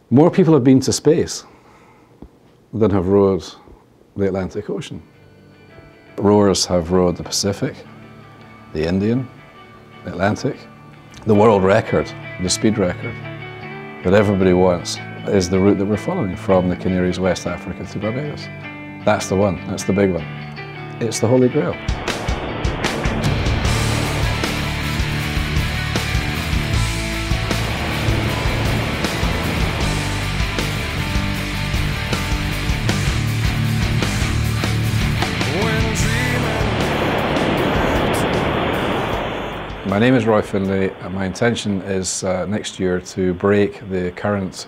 More people have been to space than have rowed the Atlantic Ocean. Rowers have rowed the Pacific, the Indian, the Atlantic. The world record, the speed record that everybody wants is the route that we're following from the Canaries, West Africa to Barbados. That's the one, that's the big one. It's the Holy Grail. My name is Roy Finlay, and my intention is next year to break the current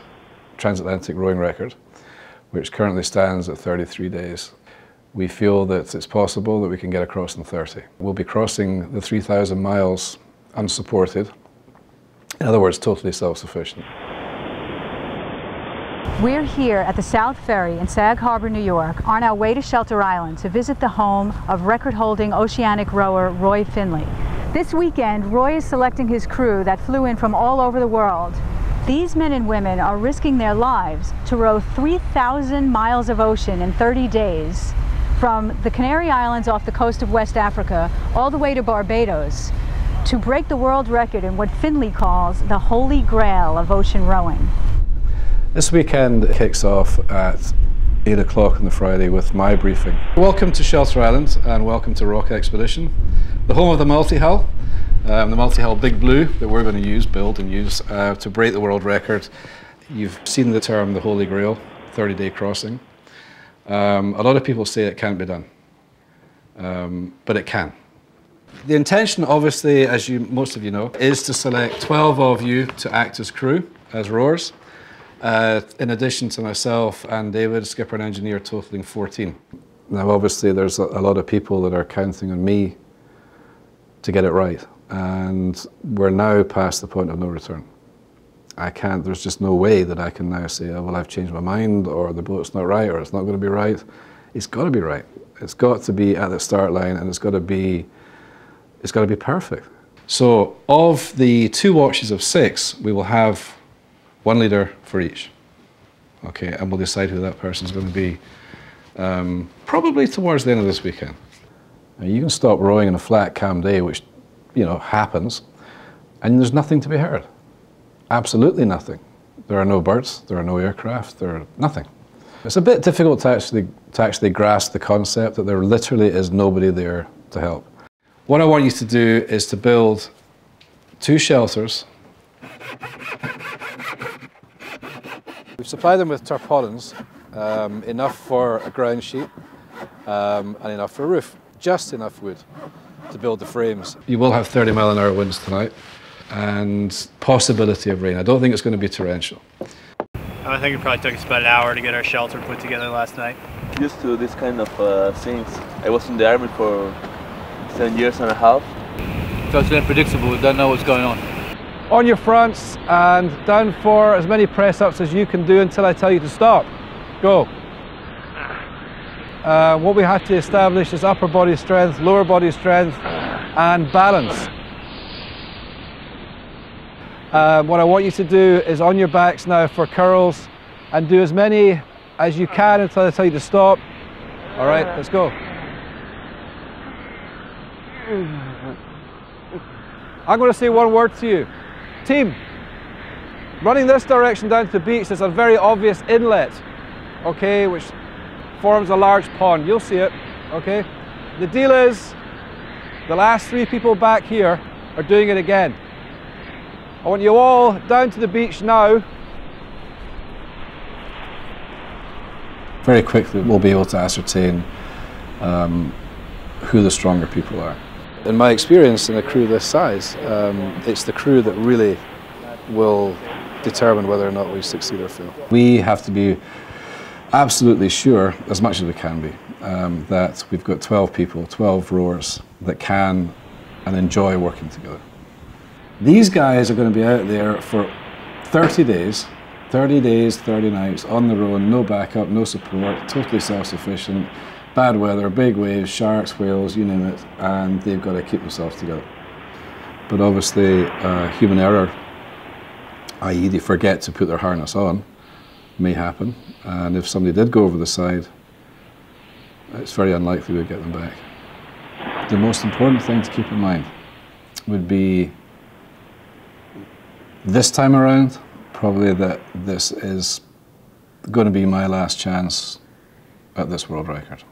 transatlantic rowing record, which currently stands at 33 days. We feel that it's possible that we can get across in 30. We'll be crossing the 3,000 miles unsupported, in other words, totally self-sufficient. We're here at the South Ferry in Sag Harbor, New York, on our way to Shelter Island to visit the home of record-holding oceanic rower Roy Finlay. This weekend, Roy is selecting his crew that flew in from all over the world. These men and women are risking their lives to row 3,000 miles of ocean in 30 days, from the Canary Islands off the coast of West Africa all the way to Barbados, to break the world record in what Finlay calls the Holy Grail of ocean rowing. This weekend kicks off at 8 o'clock on the Friday with my briefing. Welcome to Shelter Island and welcome to Rock Expedition, the home of the multi-hull, Big Blue that we're going to build and use to break the world record. You've seen the term the Holy Grail, 30-day crossing. A lot of people say it can't be done, but it can. The intention, obviously, as most of you know, is to select 12 of you to act as crew, as rowers, in addition to myself and David, skipper and engineer, totaling 14. Now, obviously, there's a lot of people that are counting on me to get it right, and we're now past the point of no return. There's just no way that I can now say, oh, well, I've changed my mind, or the boat's not right, or it's not going to be right. It's got to be right. It's got to be at the start line, and it's got to be perfect. So, of the 2 watches of 6, we will have 1 leader for each. Okay, and we'll decide who that person's going to be probably towards the end of this weekend. Now, you can stop rowing on a flat, calm day, which, you know, happens, and there's nothing to be heard. Absolutely nothing. There are no birds, there are no aircraft, there are nothing. It's a bit difficult to actually grasp the concept that there literally is nobody there to help. What I want you to do is to build 2 shelters. We've supplied them with tarpaulins, enough for a ground sheet and enough for a roof. Just enough wood to build the frames. You will have 30-mile-an-hour winds tonight and possibility of rain. I don't think it's going to be torrential. I think it probably took us about an hour to get our shelter put together last night. Used to this kind of things. I was in the army for 7 years and a half. So it's unpredictable, we don't know what's going on. On your fronts and down for as many press-ups as you can do until I tell you to stop. Go. What we have to establish is upper body strength, lower body strength, and balance. What I want you to do is on your backs now for curls, and do as many as you can until I tell you to stop. All right, let's go. I'm going to say one word to you. Team, running this direction down to the beach is a very obvious inlet, okay, which forms a large pond. You'll see it, okay? The deal is, the last 3 people back here are doing it again. I want you all down to the beach now. Very quickly we'll be able to ascertain who the stronger people are. In my experience in a crew this size, it's the crew that really will determine whether or not we succeed or fail. We have to be absolutely sure, as much as we can be, that we've got 12 people, 12 rowers that can and enjoy working together. These guys are going to be out there for 30 days, 30 nights on the road, no backup, no support, totally self-sufficient, bad weather, big waves, sharks, whales, you name it, and they've got to keep themselves together. But obviously human error, i.e. they forget to put their harness on, may happen, and if somebody did go over the side, it's very unlikely we'd get them back. The most important thing to keep in mind would be this time around, probably that this is going to be my last chance at this world record.